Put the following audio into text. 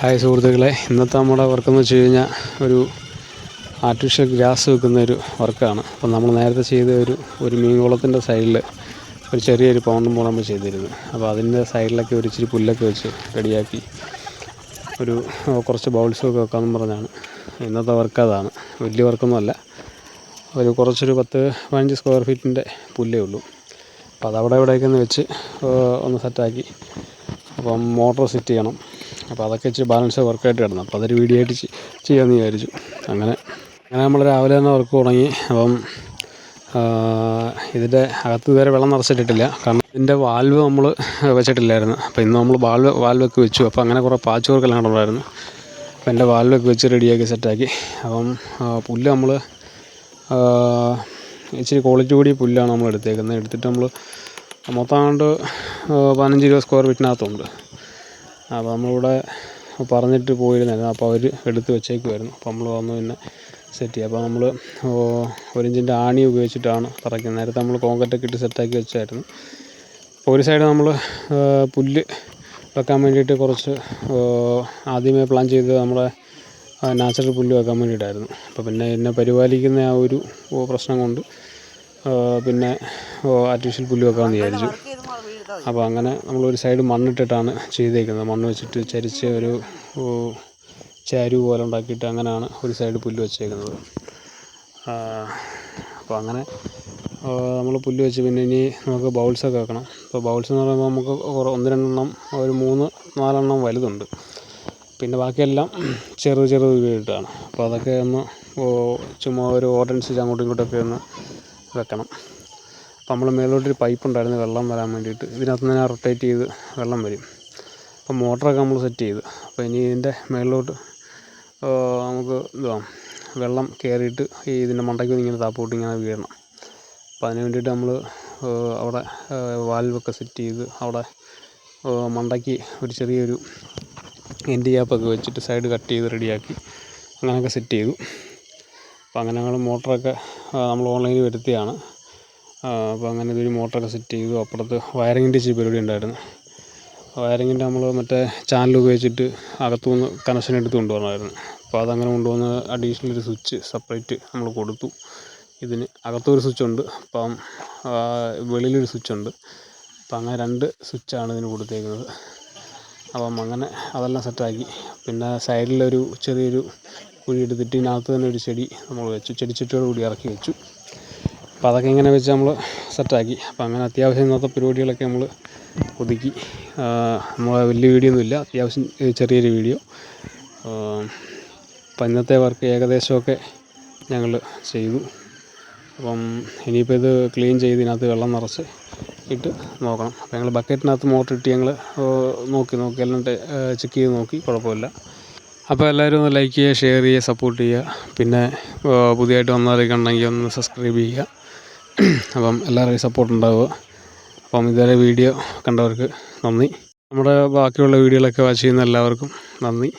Hi സുഹൃത്തുക്കളെ, ഇന്നത്തെ നമ്മുടെ വർക്കെന്ന് വെച്ച് കഴിഞ്ഞാൽ ഒരു ആർട്ടിഫിഷ്യൽ ഗ്രാസ് വെക്കുന്ന ഒരു വർക്കാണ്. അപ്പം നമ്മൾ നേരത്തെ ചെയ്ത ഒരു മീൻകുളത്തിൻ്റെ സൈഡിൽ ഒരു ചെറിയൊരു പൗണ്ടും പോലെ നമ്മൾ ചെയ്തിരുന്നു. അപ്പോൾ അതിൻ്റെ സൈഡിലൊക്കെ ഒരു ഇച്ചിരി പുല്ലൊക്കെ വെച്ച് റെഡിയാക്കി കുറച്ച് ബൗൾസൊക്കെ വെക്കാമെന്ന് പറഞ്ഞാണ് ഇന്നത്തെ വർക്ക്. അതാണ് വലിയ വർക്കൊന്നുമല്ല, കുറച്ചൊരു 10-15 സ്ക്വയർ ഫീറ്റിൻ്റെ പുല്ലേ ഉള്ളൂ. അപ്പോൾ അതവിടെ ഇവിടെയൊക്കെ ഒന്ന് വെച്ച് ഒന്ന് സെറ്റാക്കി. അപ്പം മോട്ടർ സെറ്റ് ചെയ്യണം. അപ്പോൾ അതൊക്കെ ഇച്ചിരി ബാലൻസ് വർക്കായിട്ട് കിടന്നു. അപ്പോൾ അതൊരു വീഡിയോ ആയിട്ട് ചെയ്യാമെന്ന് വിചാരിച്ചു. അങ്ങനെ നമ്മൾ രാവിലെ തന്നെ വർക്ക് തുടങ്ങി. അപ്പം ഇതിൻ്റെ അകത്ത് ഇതുവരെ വെള്ളം നിറച്ചിട്ടിട്ടില്ല, കാരണം ഇതിൻ്റെ വാൽവ് നമ്മൾ വെച്ചിട്ടില്ലായിരുന്നു. അപ്പോൾ ഇന്ന് നമ്മൾ വാൽവൊക്കെ വെച്ചു. അപ്പോൾ അങ്ങനെ കുറേ പാച്ച് വർക്കെല്ലാം ഉണ്ടായിരുന്നു. അപ്പോൾ എൻ്റെ വാൽവൊക്കെ വെച്ച് റെഡിയാക്കി സെറ്റാക്കി. അപ്പം പുല്ല് നമ്മൾ ഇച്ചിരി ക്വാളിറ്റി കൂടിയ പുല്ലാണ് നമ്മൾ എടുത്തേക്കുന്നത്. എടുത്തിട്ട് നമ്മൾ മൊത്തം കൊണ്ട് 15-20 സ്ക്വയർ ഫീറ്റിനകത്തുണ്ട്. അപ്പോൾ നമ്മളിവിടെ പറഞ്ഞിട്ട് പോയിരുന്നായിരുന്നു. അപ്പോൾ അവർ എടുത്ത് വെച്ചേക്കുമായിരുന്നു. അപ്പോൾ നമ്മൾ വന്ന് പിന്നെ സെറ്റ് ചെയ്യുക. അപ്പോൾ നമ്മൾ 1 ഇഞ്ചിൻ്റെ ആണി ഉപയോഗിച്ചിട്ടാണ് തറയ്ക്കുന്നത്. നേരത്തെ നമ്മൾ കോൺക്രീറ്റൊക്കെ ഇട്ട് സെറ്റാക്കി വെച്ചായിരുന്നു. അപ്പോൾ ഒരു സൈഡ് നമ്മൾ പുല്ല് വെക്കാൻ വേണ്ടിയിട്ട് കുറച്ച് ആദ്യമേ പ്ലാൻ ചെയ്ത് നമ്മുടെ നാച്ചുറൽ പുല്ല് വെക്കാൻ വേണ്ടിയിട്ടായിരുന്നു. അപ്പോൾ പിന്നെ എന്നെ പരിപാലിക്കുന്ന ആ ഒരു പ്രശ്നം കൊണ്ട് പിന്നെ ആർട്ടിഫിഷ്യൽ പുല്ല് വെക്കാമെന്ന് വിചാരിച്ചു. അപ്പോൾ അങ്ങനെ നമ്മളൊരു സൈഡ് മണ്ണിട്ടിട്ടാണ് ചെയ്തേക്കുന്നത്. മണ്ണ് വെച്ചിട്ട് ചരിച്ച് ഒരു ചാരു പോലെ ഉണ്ടാക്കിയിട്ട് അങ്ങനെയാണ് ഒരു സൈഡ് പുല്ല് വെച്ചേക്കുന്നത്. അപ്പോൾ അങ്ങനെ നമ്മൾ പുല്ല് വെച്ച് പിന്നെ ഇനി നമുക്ക് ബൗൾസൊക്കെ വെക്കണം. അപ്പോൾ ബൗൾസ് എന്ന് പറയുമ്പോൾ നമുക്ക് 1-2 എണ്ണം, ഒരു 3-4 എണ്ണം വലുതുണ്ട്. പിന്നെ ബാക്കിയെല്ലാം ചെറുത് വീട്ടാണ്. അപ്പോൾ അതൊക്കെ ഒന്ന് ചുമ്മാ ഒരു ഓർഡൻസ് അങ്ങോട്ടും ഇങ്ങോട്ടൊക്കെ ഒന്ന് വെക്കണം. അപ്പോൾ നമ്മൾ മേലോട്ടൊരു പൈപ്പ് ഉണ്ടായിരുന്നു വെള്ളം വരാൻ വേണ്ടിയിട്ട്. ഇതിനകത്ത് നിന്ന് റൊട്ടേറ്റ് ചെയ്ത് വെള്ളം വരും. അപ്പോൾ മോട്ടറൊക്കെ നമ്മൾ സെറ്റ് ചെയ്ത്. അപ്പോൾ ഇനി ഇതിൻ്റെ മേളിലോട്ട് നമുക്ക് വെള്ളം കയറിയിട്ട് ഇതിൻ്റെ മണ്ടയ്ക്ക് ഇങ്ങനെ താപ്പോട്ട് ഇങ്ങനെ വീഴണം. അപ്പോൾ അതിന് വേണ്ടിയിട്ട് നമ്മൾ അവിടെ വാൽവൊക്കെ സെറ്റ് ചെയ്ത് അവിടെ മണ്ടയ്ക്ക് ഒരു ചെറിയൊരു എൻഡ് ഗ്യാപ്പൊക്കെ വെച്ചിട്ട് സൈഡ് കട്ട് ചെയ്ത് റെഡിയാക്കി അങ്ങനെയൊക്കെ സെറ്റ് ചെയ്തു. അപ്പോൾ അങ്ങനെ ഞങ്ങൾ മോട്ടറൊക്കെ നമ്മൾ ഓൺലൈനിൽ വരുത്തിയാണ്. അപ്പോൾ അങ്ങനെ ഇതൊരു മോട്ടറൊക്കെ സെറ്റ് ചെയ്തു. അപ്പുറത്ത് വയറിങ്ങിൻ്റെ ഇച്ചിരി പരിപാടി ഉണ്ടായിരുന്നു. വയറിങ്ങിൻ്റെ നമ്മൾ മറ്റേ ചാനൽ ഉപയോഗിച്ചിട്ട് അകത്തുനിന്ന് കണക്ഷൻ എടുത്ത് കൊണ്ടുവരണമായിരുന്നു. അപ്പോൾ അതങ്ങനെ കൊണ്ടുവന്ന് അഡീഷണൽ ഒരു സ്വിച്ച് സെപ്പറേറ്റ് നമ്മൾ കൊടുത്തു. ഇതിന് അകത്തൊരു സ്വിച്ചുണ്ട്, അപ്പം വെളിയിലൊരു സ്വിച്ചുണ്ട്. അപ്പം അങ്ങനെ 2 സ്വിച്ചാണ് ഇതിന് കൊടുത്തേക്കുന്നത്. അപ്പം അങ്ങനെ അതെല്ലാം സെറ്റാക്കി. പിന്നെ സൈഡിലൊരു ചെറിയൊരു കുഴി എടുത്തിട്ട് ഇതിനകത്ത് തന്നെ ഒരു ചെടി നമ്മൾ വെച്ചു. ചെടിച്ചട്ടിയോട് കൂടി ഇറക്കി വെച്ചു. അപ്പോൾ അതൊക്കെ ഇങ്ങനെ വെച്ച് നമ്മൾ സെറ്റാക്കി. അപ്പോൾ അങ്ങനെ അത്യാവശ്യം ഇന്നത്തെ പരിപാടികളൊക്കെ നമ്മൾ ഒതുക്കി. നമ്മൾ വലിയ വീഡിയോ ഒന്നുമില്ല, അത്യാവശ്യം ചെറിയൊരു വീഡിയോ. അപ്പം ഇന്നത്തെ വർക്ക് ഏകദേശമൊക്കെ ഞങ്ങൾ ചെയ്തു. അപ്പം ഇനിയിപ്പോൾ ഇത് ക്ലീൻ ചെയ്ത് ഇതിനകത്ത് വെള്ളം നിറച്ച് ഇട്ട് നോക്കണം. അപ്പോൾ ഞങ്ങൾ ബക്കറ്റിനകത്ത് മോട്ടർ ഇട്ട് ഞങ്ങൾ നോക്കി എല്ലാം ചെക്ക് ചെയ്ത് നോക്കി, കുഴപ്പമില്ല. അപ്പോൾ എല്ലാവരും ഒന്ന് ലൈക്ക് ചെയ്യുക, ഷെയർ ചെയ്യുക, സപ്പോർട്ട് ചെയ്യുക. പിന്നെ പുതിയതായിട്ട് വന്നവരൊക്കെ ഉണ്ടെങ്കിൽ ഒന്ന് സബ്സ്ക്രൈബ് ചെയ്യുക. അപ്പം എല്ലാവരുടെയും സപ്പോർട്ട് ഉണ്ടാവുക. അപ്പം ഇതുവരെ വീഡിയോ കണ്ടവർക്ക് നന്ദി. നമ്മുടെ ബാക്കിയുള്ള വീഡിയോകളൊക്കെ വാച്ച് ചെയ്യുന്ന എല്ലാവർക്കും നന്ദി.